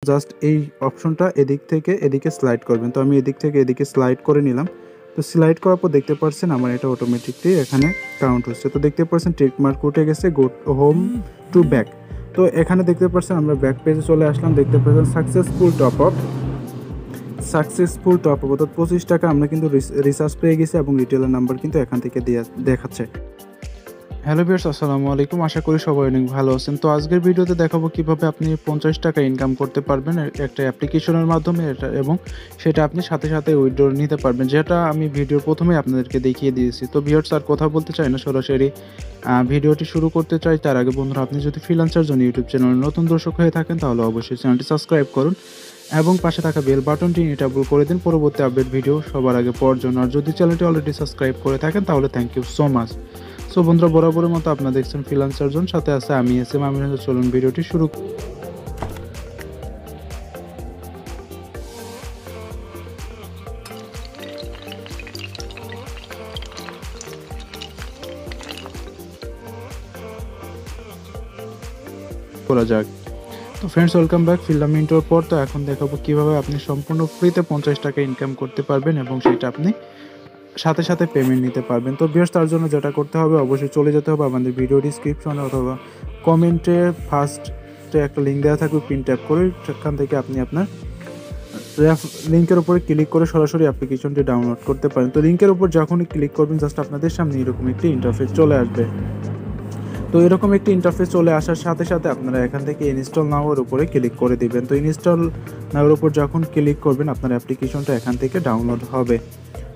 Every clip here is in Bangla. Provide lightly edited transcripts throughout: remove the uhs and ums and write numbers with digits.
জাস্ট এই অপশনটা এদিক থেকে এদিকে স্লাইড করবেন। তো আমি এদিক থেকে এদিকে স্লাইড করে নিলাম। তো স্লাইড করার পর দেখতে পাচ্ছেন আমার এটা অটোমেটিকলি এখানে কাউন্ট হচ্ছে। তো দেখতে পাচ্ছেন টিক মার্ক উঠে গেছে, গো হোম টু ব্যাক। তো এখানে দেখতে পাচ্ছেন আমরা ব্যাক পেজে চলে আসলাম। দেখতে পাচ্ছেন সাকসেসফুল টপ আপ অর্থাৎ 25 টাকা আমরা কিন্তু রিচার্জ পেয়ে গেছি এবং রিটেলার নাম্বার কিন্তু এখান থেকে দেখাচ্ছে। হ্যালো ভিউয়ার্স, আসসালামু আলাইকুম। আশা করি সবাই অনেক ভালো আছেন। তো আজকের ভিডিওতে দেখাবো কিভাবে আপনি 50 টাকা ইনকাম করতে পারবেন একটা অ্যাপ্লিকেশনের মাধ্যমে, এবং সেটা আপনি সাথে সাথে উইথড্র নিতে পারবেন, যেটা আমি ভিডিওর প্রথমে আপনাদেরকে দেখিয়ে দিয়েছি। তো ভিউয়ার্স আর কথা বলতে চাই না, সরাসরি ভিডিওটি শুরু করতে চাই। তার আগে বন্ধুরা, আপনি যদি ফ্রিল্যান্সার জন ইউটিউব চ্যানেলের নতুন দর্শক হয়ে থাকেন তাহলে অবশ্যই চ্যানেলটি সাবস্ক্রাইব করুন এবং পাশে থাকা বেল বাটনটি এনেবল করে দিন পরবর্তী আপডেট ভিডিও সবার আগে পাওয়ার জন্য। আর যদি চ্যানেলটি অলরেডি সাবস্ক্রাইব করে থাকেন তাহলে thank you so much. So বন্ধুরা, বরাবরের মতো আপনারা দেখছেন ফ্রিল্যান্সার জন, সাথে আছে আমি আমির। চলুন ভিডিওটি শুরু করা যাক। তো friends, welcome back. Film intro পর তো এখন দেখাবো কিভাবে আপনি সম্পূর্ণ ফ্রিতে 50 টাকা ইনকাম করতে পারবেন এবং সেটা আপনি সাথে সাথে পেমেন্ট নিতে পারবেন। তো ভিউয়ার্স, তার জন্য যেটা করতে হবে, অবশ্যই চলে যেতে হবে আমাদের ভিডিও ডিসক্রিপশনে অথবা কমেন্টে ফার্স্টে একটা লিঙ্ক দেওয়া থাকবে, পিন ট্যাপ করে সেখান থেকে আপনি আপনার লিঙ্কের উপরে ক্লিক করে সরাসরি অ্যাপ্লিকেশনটি ডাউনলোড করতে পারেন। তো লিঙ্কের উপর যখনই ক্লিক করবেন জাস্ট আপনাদের সামনে এরকম একটি ইন্টারফেস চলে আসবে। তো এরকম একটি ইন্টারফেস চলে আসার সাথে সাথে আপনারা এখান থেকে ইনস্টল নাওয়ের উপরে ক্লিক করে দিবেন। তো ইনস্টল নাওয়ের উপর যখন ক্লিক করবেন আপনার অ্যাপ্লিকেশনটা এখান থেকে ডাউনলোড হবে।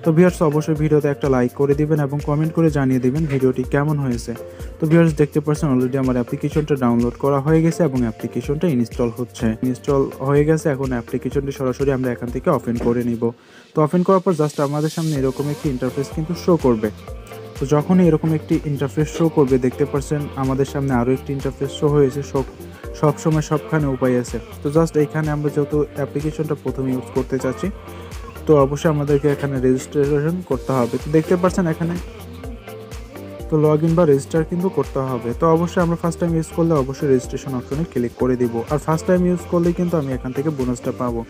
তো ভিউয়ার্স, অবশ্যই ভিডিওতে একটা লাইক করে দিবেন এবং কমেন্ট করে জানিয়ে দিবেন ভিডিওটি কেমন হয়েছে। তো ভিউয়ার্স, দেখতে পাচ্ছেন অলরেডি আমার অ্যাপ্লিকেশনটা ডাউনলোড করা হয়ে গেছে এবং অ্যাপ্লিকেশনটা ইনস্টল হয়ে গেছে। এখন অ্যাপ্লিকেশনটি সরাসরি আমরা এখান থেকে ওপেন করে নিব। তো ওপেন করার পর জাস্ট আমাদের সামনে এরকম একটি ইন্টারফেস কিন্তু শো করবে। তো যখনই এরকম একটি ইন্টারফেস শো করবে, দেখতে পাচ্ছেন আমাদের সামনে আরও একটি ইন্টারফেস শো হয়েছে। সবসময় সবখানে উপায় আছে। তো জাস্ট এইখানে আমরা যেহেতু অ্যাপ্লিকেশনটা প্রথমে ইউজ করতে চাচ্ছি, তো অবশ্যই আমাদেরকে এখানে রেজিস্ট্রেশন করতে হবে। তো দেখতে পাচ্ছেন এখানে তো লগ ইন বা রেজিস্টার কিন্তু করতে হবে। তো অবশ্যই আমরা ফার্স্ট টাইম ইউজ করলে অবশ্যই রেজিস্ট্রেশন অপশনে ক্লিক করে দিব। আর ফার্স্ট টাইম ইউজ করলে কিন্তু আমি এখান থেকে বোনাসটা পাবো।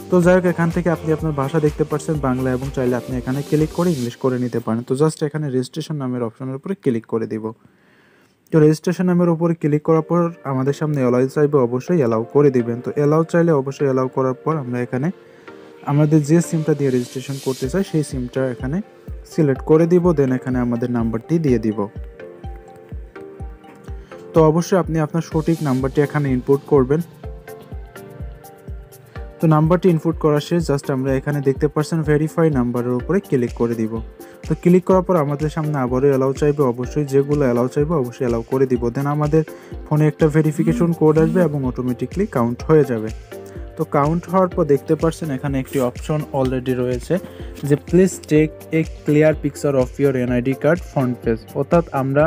তো যাই হোক, এখান থেকে আপনি আপনার ভাষা দেখতে পাচ্ছেন বাংলা, এবং চাইলে আপনি এখানে ক্লিক করে ইংলিশ করে নিতে পারেন। তো জাস্ট এখানে রেজিস্ট্রেশন নামের অপশনের উপরে ক্লিক করে দিব। তো রেজিস্ট্রেশন নামের উপরে ক্লিক করার পর আমাদের সামনে অ্যালাউ চাইবে, অবশ্যই অ্যালাউ করে দিবেন। তো অ্যালাউ চাইলে অবশ্যই অ্যালাউ করার পর আমরা এখানে আমাদের যে সিমটা দিয়ে রেজিস্ট্রেশন করতে চাই সেই সিমটা এখানে সিলেক্ট করে দিব। দেন এখানে আমাদের নাম্বারটি দিয়ে দিব। তো অবশ্যই আপনি আপনার সঠিক নাম্বারটি এখানে ইনপুট করবেন। তো নাম্বারটি ইনপুট করা শেষ, জাস্ট আমরা এখানে দেখতে পাচ্ছেন ভেরিফাই নাম্বারের উপরে ক্লিক করে দিব। তো ক্লিক করার পর আমাদের সামনে আবারও অ্যালাউ চাইবে, অবশ্যই যেগুলো অ্যালাউ চাইবে অবশ্যই অ্যালাউ করে দিব। দেন আমাদের ফোনে একটা ভেরিফিকেশন কোড আসবে এবং অটোমেটিকলি কাউন্ট হয়ে যাবে। তো কাউন্ট হওয়ার পর দেখতে পাচ্ছেন এখানে একটি অপশন অলরেডি রয়েছে যে please take a clear picture of your NID card front page. অর্থাৎ আমরা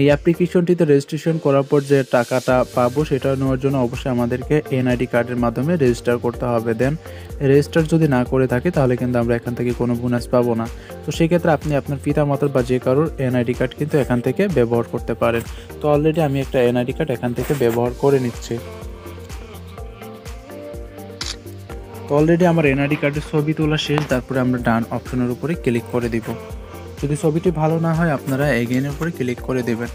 এই অ্যাপ্লিকেশনটিতে রেজিস্ট্রেশন করার পর যে টাকাটা পাবো সেটা নেওয়ার জন্য অবশ্যই আমাদেরকে এনআইডি কার্ডের মাধ্যমে রেজিস্টার করতে হবে। দেন রেজিস্টার যদি না করে থাকি তাহলে কিন্তু আমরা এখান থেকে কোনো বোনাস পাবো না। তো সেক্ষেত্রে আপনি আপনার পিতামাতার বা যে কারোর এনআইডি কার্ড কিন্তু এখান থেকে ব্যবহার করতে পারেন। তো অলরেডি আমি একটা এনআইডি কার্ড এখান থেকে ব্যবহার করে নিচ্ছি। তো অলরেডি আমার এনআইডি কার্ডের ছবি তোলা শেষ, তারপরে আমরা ডান অপশনের উপরে ক্লিক করে দিব। যদি ছবিটি ভালো না হয় আপনারা এগেইনের উপরে ক্লিক করে দেবেন।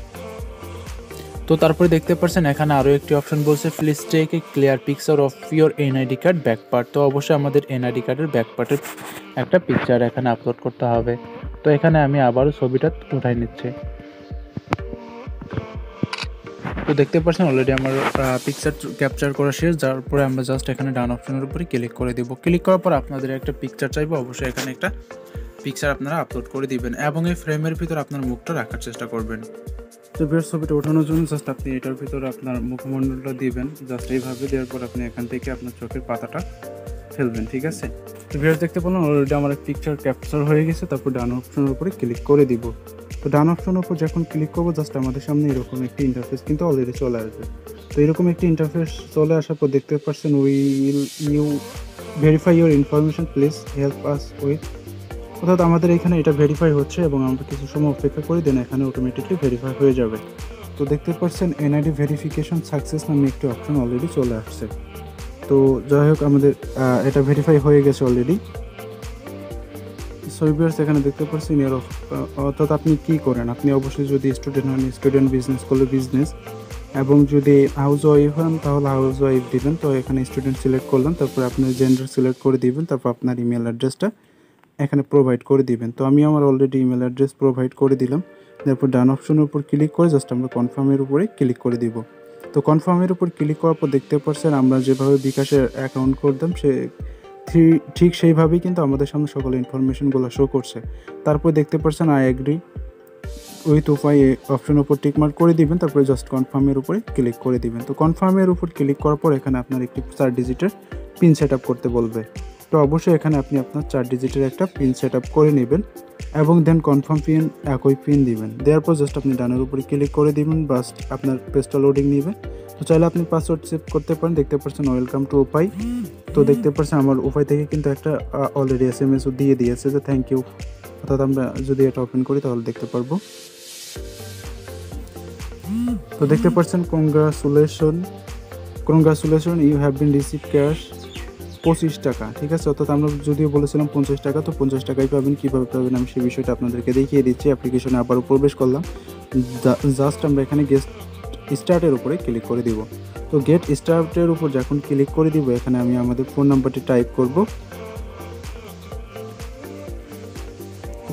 তো তারপরে দেখতে পাচ্ছেন এখানে আরও একটি অপশন বলছে please take a clear picture of your NID card back part. তো অবশ্যই আমাদের এনআইডি কার্ডের ব্যাক পার্টের একটা পিকচার এখানে আপলোড করতে হবে। তো এখানে আমি আবারও ছবিটা উঠাই নিচ্ছি। তো দেখতে পাচ্ছেন অলরেডি আমার পিকচার ক্যাপচার করা শেষ, যার পরে আমরা জাস্ট এখানে ডান অপশনের উপরে ক্লিক করে দিব। ক্লিক করার পর আপনাদের একটা পিকচার চাইবে, অবশ্যই এখানে একটা পিকচার আপনারা আপলোড করে দিবেন এবং এই ফ্রেমের ভিতর আপনার মুখটা রাখার চেষ্টা করবেন। তো বেশ, ছবিটা ওঠানোর জন্য জাস্ট আপনি এটার ভিতরে আপনার মুখমণ্ডলটা দিবেন। জাস্ট এইভাবে দেওয়ার পর আপনি এখান থেকে আপনার চোখের পাতাটা ফেলবেন, ঠিক আছে? তো ভিউয়ার্স, দেখতে পেলাম অলরেডি আমার পিকচার ক্যাপচার হয়ে গেছে। তারপর ডান অপশনের উপরে ক্লিক করে দিব। তো ডান অপশনের উপর যখন ক্লিক করবো জাস্ট আমাদের সামনে এরকম একটি ইন্টারফেস কিন্তু অলরেডি চলে আসবে। তো এরকম একটি ইন্টারফেস চলে আসার পর দেখতে পাচ্ছেন will you verify your information, please help us with. অর্থাৎ আমাদের এখানে এটা ভেরিফাই হচ্ছে এবং আমরা কিছু সময় অপেক্ষা করে দেন এখানে অটোমেটিকলি ভেরিফাই হয়ে যাবে। তো দেখতে পাচ্ছেন এনআইডি ভেরিফিকেশন সাকসেস নামে একটি অপশন অলরেডি চলে আসছে। তো যাই হোক আমাদের এটা ভেরিফাই হয়ে গেছে অলরেডি। সো ভিউয়ার্স এখানে দেখতে পাচ্ছেন অর্থাৎ আপনি কি করেন, আপনি অবশ্যই যদি স্টুডেন্ট হন স্টুডেন্ট, বিজনেস করলে বিজনেস, এবং যদি হাউস ওয়াইফ হন তাহলে হাউস ওয়াইফ দিবেন। তো এখানে স্টুডেন্ট সিলেক্ট করলাম, তারপর আপনার জেন্ডার সিলেক্ট করে দিবেন, তারপর আপনার ইমেল অ্যাড্রেসটা এখানে প্রোভাইড করে দিবেন। তো আমি আমার অলরেডি ইমেল অ্যাড্রেস প্রোভাইড করে দিলাম। তারপর ডান অপশনের উপর ক্লিক করে জাস্ট আমরা কনফার্মের উপরে ক্লিক করে দিব। তো কনফার্মের উপর ক্লিক করার পর দেখতে পাচ্ছেন আমরা যেভাবে বিকাশের অ্যাকাউন্ট করতাম ঠিক সেইভাবেই কিন্তু আমাদের সামনে সকল ইনফরমেশনগুলো শো করছে। তারপর দেখতে পাচ্ছেন আই এগ্রি উইথ উপায় অপশনের উপর টিকমার্ক করে দিবেন, তারপরে জাস্ট কনফার্মের উপরে ক্লিক করে দিবেন। তো কনফার্মের উপর ক্লিক করার পর এখানে আপনার একটি 4 ডিজিটের পিন সেট আপ করতে বলবে। তো অবশ্যই এখানে আপনি আপনার 4 ডিজিটের একটা পিন সেট আপ করে নেবেন এবং দেন কনফার্ম পিন একই পিন দিবেন। দেওয়ার পর জাস্ট আপনি ডানের উপরে ক্লিক করে দিবেন, বাস আপনার পেজটা লোডিং নেবে। তো চাইলে আপনি পাসওয়ার্ড সেভ করতে পারেন। দেখতে পাচ্ছেন ওয়েলকাম টু উপায়। তো দেখতে পাচ্ছেন আমার উপায় থেকে কিন্তু একটা অলরেডি এসএমএসও দিয়ে দিয়েছে যে থ্যাংক ইউ। অর্থাৎ আমরা যদি এটা ওপেন করি তাহলে দেখতে পারবো। তো দেখতে পাচ্ছেন congratulation you have been receive cash 25 টাকা। ঠিক আছে, অর্থাৎ আমরা যদিও বলেছিলাম 50 টাকা, তো 50 টাকাই পাবেন। কীভাবে পাবেন আমি সেই বিষয়টা আপনাদেরকে দেখিয়ে দিচ্ছি। অ্যাপ্লিকেশনে আবারও প্রবেশ করলাম, জাস্ট আমরা এখানে গেট স্টার্টের উপরে ক্লিক করে দিব। তো গেট স্টার্টের উপর যখন ক্লিক করে দিব এখানে আমি আমাদের ফোন নাম্বারটি টাইপ করব।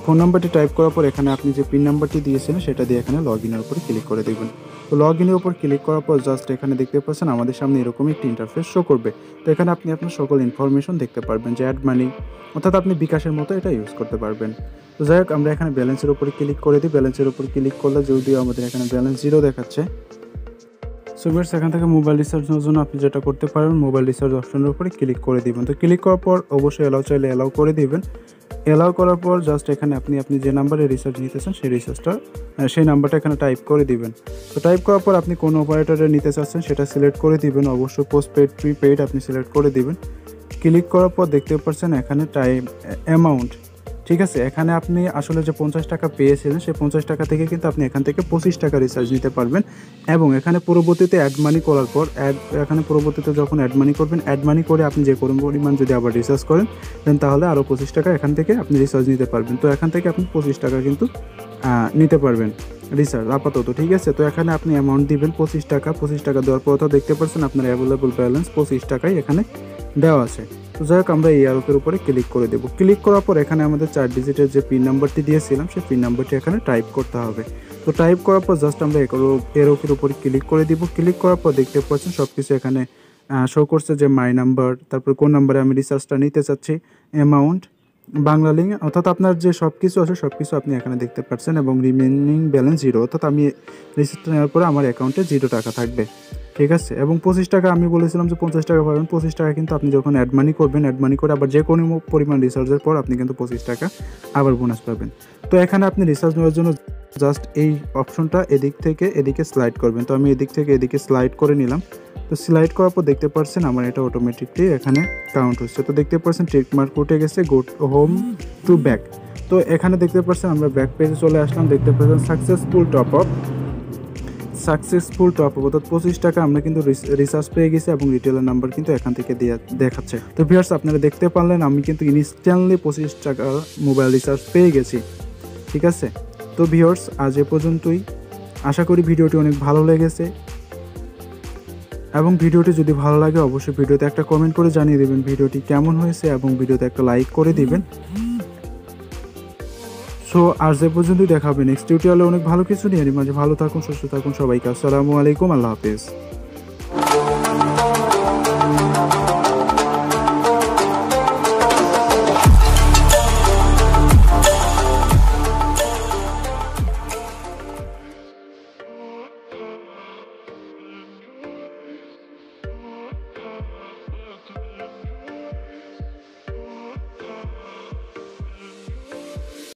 ফোন নাম্বারটি টাইপ করার পর এখানে আপনি যে পিন নাম্বারটি দিয়েছেন সেটা দিয়ে এখানে লগ ইনের উপরে ক্লিক করে দেবেন। তো লগ ইনের উপর ক্লিক করার পর জাস্ট এখানে দেখতে পাচ্ছেন আমাদের সামনে এরকম একটি ইন্টারফেস শো করবে। তো এখানে আপনি আপনার সকল ইনফরমেশন দেখতে পারবেন, যে অ্যাড মানি, অর্থাৎ আপনি বিকাশের মতো এটা ইউজ করতে পারবেন। তো যাই হোক আমরা এখানে ব্যালেন্সের উপরে ক্লিক করে দিই। ব্যালেন্সের উপর ক্লিক করলে যদিও আমাদের এখানে ব্যালেন্স 0 দেখাচ্ছে। সো ভিউয়ার্স এখান থেকে মোবাইল রিচার্জের জন্য আপনি যেটা করতে পারেন, মোবাইল রিচার্জ অপশনের উপরে ক্লিক করে দিবেন। তো ক্লিক করার পর অবশ্যই অ্যালাউ চাইলে অ্যালাউ করে দিবেন। অ্যালাউ করার পর জাস্ট এখানে আপনি যে নাম্বারে রিচার্জ নিতেছেন সেই নাম্বারটা এখানে টাইপ করে দিবেন। তো টাইপ করার পর আপনি কোন অপারেটরে নিতে চাচ্ছেন সেটা সিলেক্ট করে দিবেন। অবশ্যই পোস্টপেড প্রিপেইড আপনি সিলেক্ট করে দিবেন। ক্লিক করার পর দেখতে পাচ্ছেন এখানে টাইম অ্যামাউন্ট, ঠিক আছে, এখানে আপনি আসলে যে 50 টাকা পেয়েছিলেন সেই 50 টাকা থেকে কিন্তু আপনি এখান থেকে 25 টাকা রিচার্জ নিতে পারবেন। এবং এখানে পরবর্তীতে অ্যাড মানি করার পর এখানে পরবর্তীতে যখন অ্যাড মানি করবেন, অ্যাড মানি করে আপনি যে কোনো পরিমাণ যদি আবার রিচার্জ করেন দেন তাহলে আরও 25 টাকা এখান থেকে আপনি রিচার্জ নিতে পারবেন। তো এখান থেকে আপনি 25 টাকা কিন্তু নিতে পারবেন রিচার্জ আপাতত। ঠিক আছে, তো এখানে আপনি অ্যামাউন্ট দিবেন 25 টাকা। 25 টাকা দেওয়ার পর তো দেখতে পাচ্ছেন আপনার অ্যাভেলেবল ব্যালেন্স 25 টাকাই এখানে দেওয়া আছে। তো যাই হোক আমরা এই আরোপের উপরে ক্লিক করে দেবো। ক্লিক করার পর এখানে আমাদের 4 ডিজিটের যে পিন নাম্বারটি দিয়েছিলাম সেই পিন নাম্বারটি এখানে টাইপ করতে হবে। তো টাইপ করার পর জাস্ট আমরা এরোপের উপরে ক্লিক করে দিব। ক্লিক করার পর দেখতে পাচ্ছেন সব কিছু এখানে শো করছে, যে মাই নাম্বার, তারপর কোন নাম্বারে আমি রিচার্জটা নিতে চাচ্ছি, অ্যামাউন্ট, বাংলা লিঙ্ক, অর্থাৎ আপনার যে সব কিছু আছে সব কিছু আপনি এখানে দেখতে পাচ্ছেন। এবং রিমেনিং ব্যালেন্স 0, অর্থাৎ আমি রিচার্জটা নেওয়ার পরে আমার অ্যাকাউন্টে 0 টাকা থাকবে। ঠিক আছে, এবং 25 টাকা আমি বলেছিলাম যে 50 টাকা পাবেন। 25 টাকা কিন্তু আপনি যখন অ্যাড মানি করবেন, অ্যাড মানি করে আবার যে কোনো পরিমাণ রিচার্জের পর আপনি কিন্তু 25 টাকা আবার বোনাস পাবেন। তো এখানে আপনি রিচার্জ নেওয়ার জন্য জাস্ট এই অপশনটা এদিক থেকে এদিকে স্লাইড করবেন। তো আমি এদিক থেকে এদিকে স্লাইড করে নিলাম। তো স্লাইড করার পর দেখতে পাচ্ছেন আমার এটা অটোমেটিকলি এখানে কাউন্ট হচ্ছে। তো দেখতে পাচ্ছেন টিক মার্ক উঠে গেছে, গো হোম টু ব্যাক। তো এখানে দেখতে পাচ্ছেন আমরা ব্যাক পেজে চলে আসলাম। দেখতে পাচ্ছেন সাকসেসফুল টপ আপ, অর্থাৎ 25 টাকা আমরা কিন্তু রিচার্জ পেয়ে গেছি এবং রিটেলার নাম্বার কিন্তু এখান থেকে দেখাচ্ছে। তো ভিউয়ার্স আপনারা দেখতে পারলেন আমি কিন্তু ইনস্ট্যান্টলি 25 টাকা মোবাইল রিচার্জ পেয়ে গেছি। ঠিক আছে, তো ভিউয়ার্স আজ এ পর্যন্তই। আশা করি ভিডিওটি অনেক ভালো লেগেছে, এবং ভিডিওটি যদি ভালো লাগে অবশ্যই ভিডিওতে একটা কমেন্ট করে জানিয়ে দেবেন ভিডিওটি কেমন হয়েছে, এবং ভিডিওতে একটা লাইক করে দিবেন। সো আজ এ পর্যন্তই, দেখা হবে নেক্সট টিউটোরিয়ালে অনেক ভালো কিছু নিয়ে। মাঝে ভালো থাকুন, সুস্থ থাকুন সবাইকে। আসসালামু আলাইকুম, আল্লাহ হাফেজ।